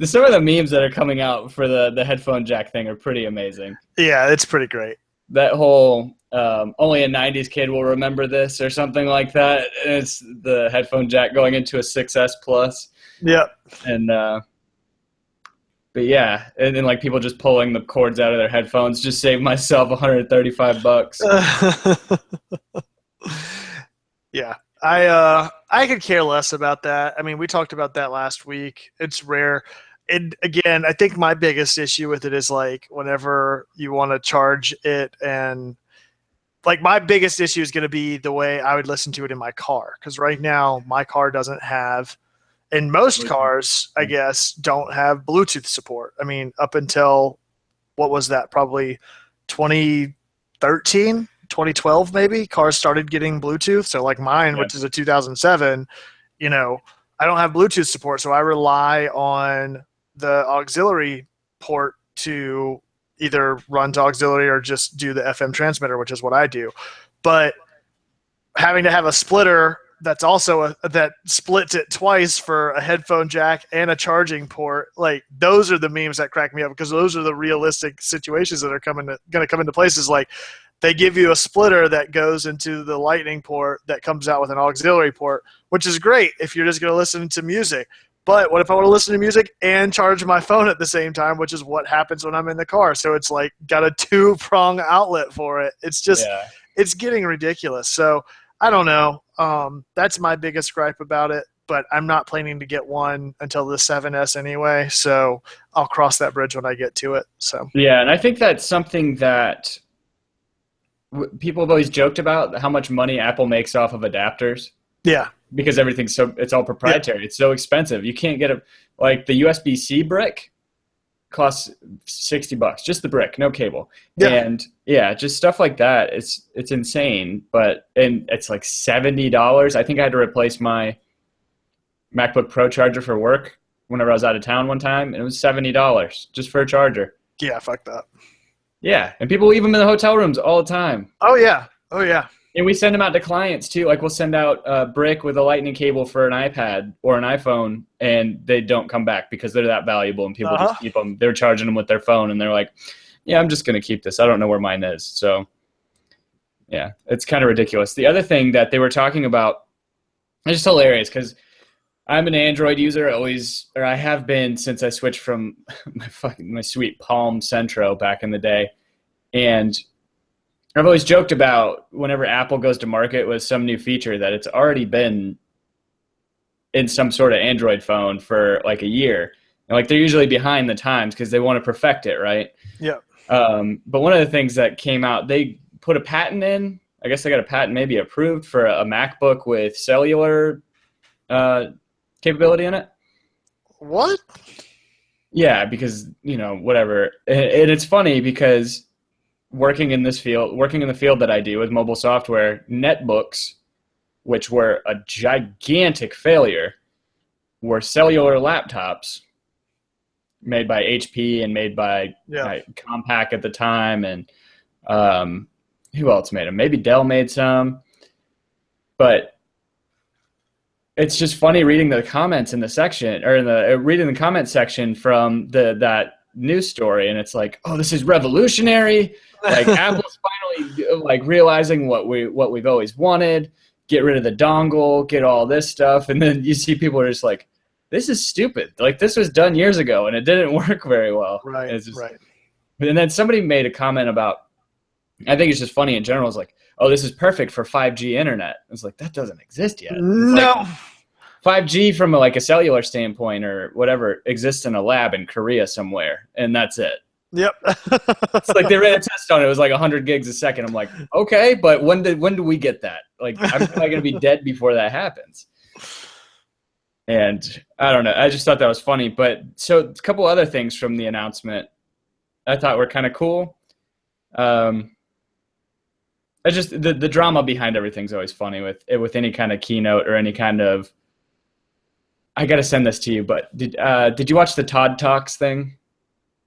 some of the memes that are coming out for the headphone jack thing are pretty amazing. Yeah, it's pretty great. That whole only a 90s kid will remember this or something like that. And it's the headphone jack going into a 6S Plus. Yep. And but yeah, and then like people just pulling the cords out of their headphones just saved myself $135. Yeah. I could care less about that. I mean, we talked about that last week. It's rare. And again, I think my biggest issue with it is like whenever you want to charge it, and like my biggest issue is going to be the way I would listen to it in my car. Because right now my car doesn't have, and most cars, I guess, don't have Bluetooth support. I mean, up until, what was that, probably 2013, 2012 maybe, cars started getting Bluetooth. So like mine, which is a 2007, I don't have Bluetooth support, so I rely on the auxiliary port to either run to auxiliary or just do the FM transmitter, which is what I do. But having to have a splitter that's also that splits it twice for a headphone jack and a charging port, like those are the memes that crack me up, because those are the realistic situations that are going to come into places. Like they give you a splitter that goes into the lightning port that comes out with an auxiliary port, which is great if you're just going to listen to music. But what if I want to listen to music and charge my phone at the same time, which is what happens when I'm in the car. So it's like got a 2-prong outlet for it. It's just, It's getting ridiculous. So I don't know. That's my biggest gripe about it, but I'm not planning to get one until the 7S anyway. So I'll cross that bridge when I get to it. So yeah. And I think that's something that people have always joked about, how much money Apple makes off of adapters. Yeah. Because it's all proprietary. Yeah. It's so expensive. You can't get the USB-C brick costs $60, just the brick, no cable. Yeah. And yeah, just stuff like that. It's insane, and it's like $70. I think I had to replace my MacBook Pro charger for work whenever I was out of town one time, and it was $70 just for a charger. Yeah, fuck that. Yeah, and people leave them in the hotel rooms all the time. Oh yeah. Oh yeah. And we send them out to clients too. Like we'll send out a brick with a lightning cable for an iPad or an iPhone, and they don't come back because they're that valuable, and people just keep them. They're charging them with their phone, and they're like, yeah, I'm just going to keep this. I don't know where mine is. So yeah, it's kind of ridiculous. The other thing that they were talking about, it's just hilarious because I'm an Android user, I have been since I switched from my sweet Palm Centro back in the day. And I've always joked about whenever Apple goes to market with some new feature that it's already been in some sort of Android phone for like a year. And like they're usually behind the times because they want to perfect it, right? Yeah. But one of the things that came out, they put a patent in. I guess they got a patent maybe approved for a MacBook with cellular capability in it. What? Yeah, because, whatever. And it's funny because working in the field that I do with mobile software, netbooks, which were a gigantic failure, were cellular laptops. made by HP and made by Compaq at the time, and who else made them? Maybe Dell made some, but it's just funny reading the comments in the section, or reading the comment section from that news story, and it's like, oh, this is revolutionary. Like Apple's finally like realizing what we've always wanted. Get rid of the dongle, get all this stuff, and then you see people are just like, this is stupid. Like this was done years ago, and it didn't work very well. Right. Right. And then somebody made a comment about, I think it's just funny in general. It's like, oh, this is perfect for 5G internet. It's like, that doesn't exist yet. No. Like 5G from a cellular standpoint or whatever exists in a lab in Korea somewhere, and that's it. Yep. It's like they ran a test on it. It was like 100 gigs a second. I'm like, okay, but when do we get that? Like, I'm probably going to be dead before that happens. And I don't know. I just thought that was funny. But so a couple other things from the announcement I thought were kind of cool. The drama behind everything's always funny with any kind of keynote or any kind of. I got to send this to you, but did you watch the Todd Talks thing?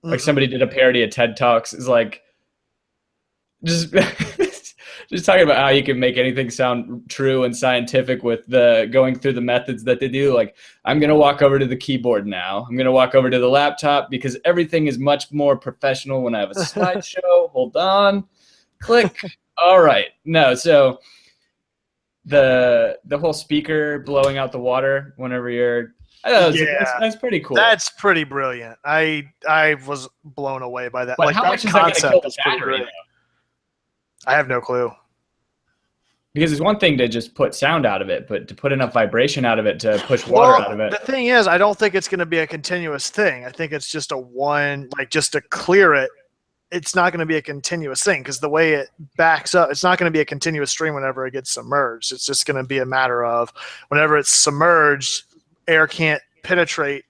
Like somebody did a parody of TED Talks. It's like just just talking about how you can make anything sound true and scientific with going through the methods that they do. Like, I'm going to walk over to the keyboard now. I'm going to walk over to the laptop because everything is much more professional when I have a slideshow. Hold on. Click. All right. No, so the whole speaker blowing out the water whenever you're that's pretty cool. That's pretty brilliant. I was blown away by that. But like how that much is that concept going to is kill pretty the battery, great. I have no clue. Because it's one thing to just put sound out of it, but to put enough vibration out of it to push water out of it. The thing is, I don't think it's going to be a continuous thing. I think it's just just to clear it. It's not going to be a continuous thing because the way it backs up, it's not going to be a continuous stream whenever it gets submerged. It's just going to be a matter of whenever it's submerged, air can't penetrate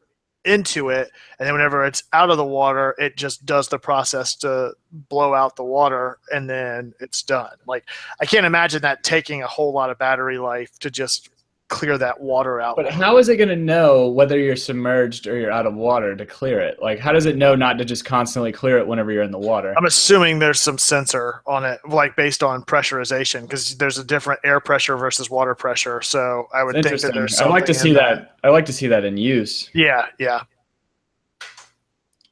into it, and then whenever it's out of the water, it just does the process to blow out the water, and then it's done. Like, I can't imagine that taking a whole lot of battery life to just clear that water out. But how is it going to know whether you're submerged or you're out of water to clear it? Like, how does it know not to just constantly clear it whenever you're in the water? I'm assuming there's some sensor on it, like based on pressurization, because there's a different air pressure versus water pressure. So I would think that there's something. I'd like to see that. I like to see that in use. Yeah.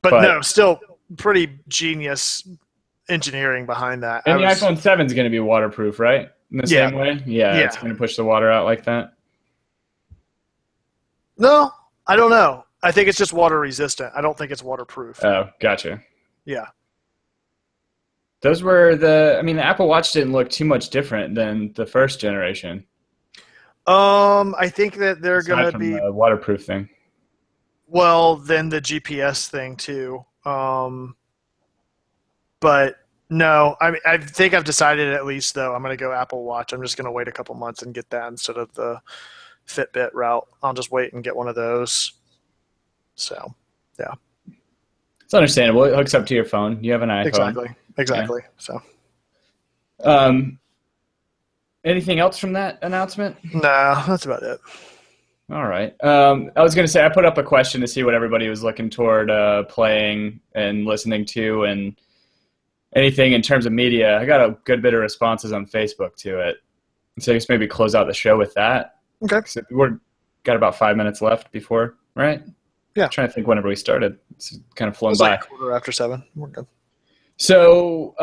But no, still pretty genius engineering behind that. And the iPhone 7 is going to be waterproof, right? In the same way? Yeah, it's going to push the water out like that. No, I don't know. I think it's just water resistant. I don't think it's waterproof. Oh, gotcha. Yeah. Those were the Apple Watch didn't look too much different than the first generation. I think that they're going to be the waterproof thing. Well, then the GPS thing too. But no, I think I've decided at least though I'm going to go Apple Watch. I'm just going to wait a couple months and get that instead of the Fitbit route. I'll just wait and get one of those. So, yeah. It's understandable. It hooks up to your phone. You have an iPhone. Exactly. Yeah. So, anything else from that announcement? No, that's about it. All right. I was going to say I put up a question to see what everybody was looking toward playing and listening to and anything in terms of media. I got a good bit of responses on Facebook to it. So just maybe close out the show with that. Okay. So we're got about 5 minutes left before, right? Yeah. I'm trying to think whenever we started. It's kind of flown by. Like 7:15. We're good. So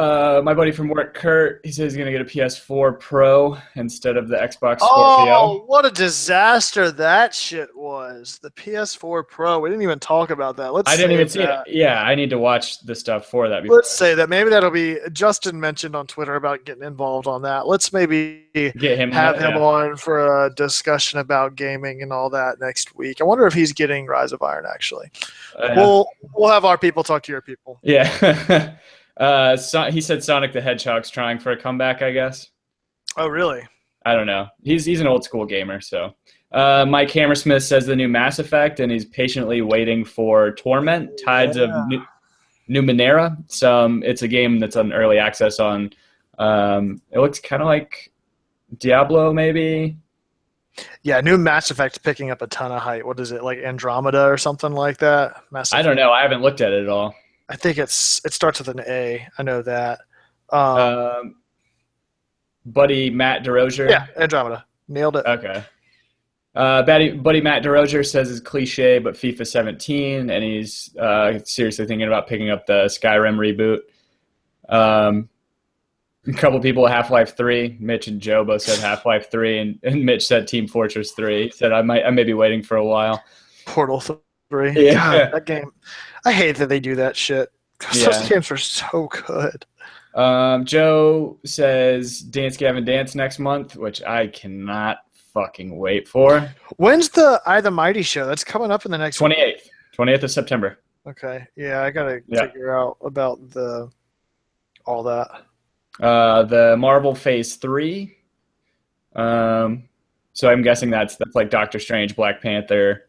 my buddy from work, Kurt, he says he's going to get a PS4 Pro instead of the Xbox Scorpio. Oh, what a disaster that shit was. The PS4 Pro. We didn't even talk about that. I didn't even see it. Yeah, I need to watch the stuff for that. Let's say that. Maybe that'll be – Justin mentioned on Twitter about getting involved on that. Let's maybe have him on for a discussion about gaming and all that next week. I wonder if he's getting Rise of Iron, actually. We'll have our people talk to your people. Yeah. He said Sonic the Hedgehog's trying for a comeback, I guess. Oh, really? I don't know. He's an old school gamer, so. Mike Hammersmith says the new Mass Effect, and he's patiently waiting for Torment, Tides of Numenera. It's a game that's on early access on. It looks kind of like Diablo, maybe. Yeah, new Mass Effect picking up a ton of hype. What is it, like Andromeda or something like that? Mass I Effect. don't know. I haven't looked at it at all. I think it starts with an A. I know that. Um, Um, buddy Matt DeRozier. yeah, Andromeda. Nailed it. Okay. Buddy Matt DeRozier says it's cliche, but FIFA 17, and he's seriously thinking about picking up the Skyrim reboot. A couple people Half-Life 3. Mitch and Joe both said Half-Life 3, and Mitch said Team Fortress 3. He said I may be waiting for a while. Portal 3. Yeah. God, that game. I hate that they do that shit. Yeah. Those games are so good. Joe says Dance Gavin Dance next month, which I cannot fucking wait for. When's the I the Mighty show? That's coming up in the next 28th of September. Okay. Yeah, I gotta figure out about all that. The Marvel Phase 3. So I'm guessing that's like Doctor Strange, Black Panther,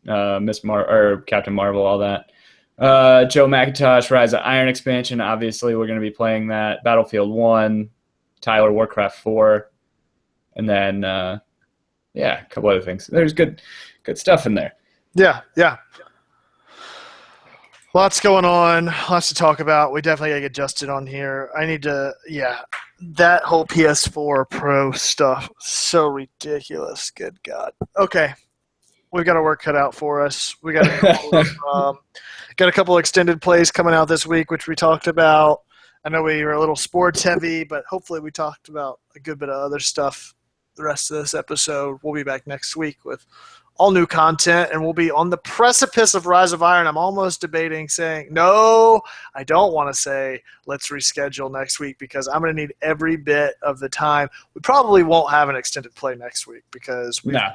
or Captain Marvel, all that. Joe McIntosh, Rise of Iron expansion. Obviously, we're going to be playing that. Battlefield 1, Tyler, Warcraft 4, and then a couple other things. There's good stuff in there. Yeah. Lots going on, lots to talk about. We definitely gotta get Justin on here. I need to, that whole PS4 Pro stuff, so ridiculous. Good God. Okay, we've got our work cut out for us. We got got a couple extended plays coming out this week, which we talked about. I know we were a little sports heavy, but hopefully we talked about a good bit of other stuff the rest of this episode. We'll be back next week with all new content, and we'll be on the precipice of Rise of Iron. I'm almost debating saying, no, I don't want to say let's reschedule next week because I'm going to need every bit of the time. We probably won't have an extended play next week because we've got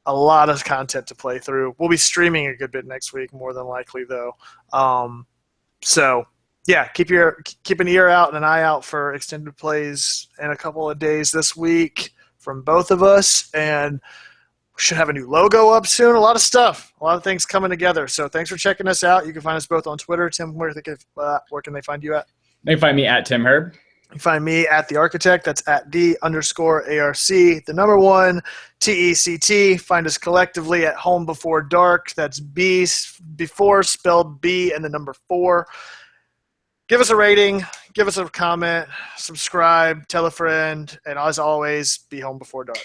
a lot of content to play through. We'll be streaming a good bit next week, more than likely, though. Keep an ear out and an eye out for extended plays in a couple of days this week from both of us, and we should have a new logo up soon. A lot of stuff, a lot of things coming together. So thanks for checking us out. You can find us both on Twitter. Tim, where can they find you at? They can find me at Tim Herb. You can find me at The Architect. That's at D_ARC. The number 1, TECT. Find us collectively at Home Before Dark. That's B before spelled B and the number 4. Give us a rating. Give us a comment. Subscribe. Tell a friend. And as always, be home before dark.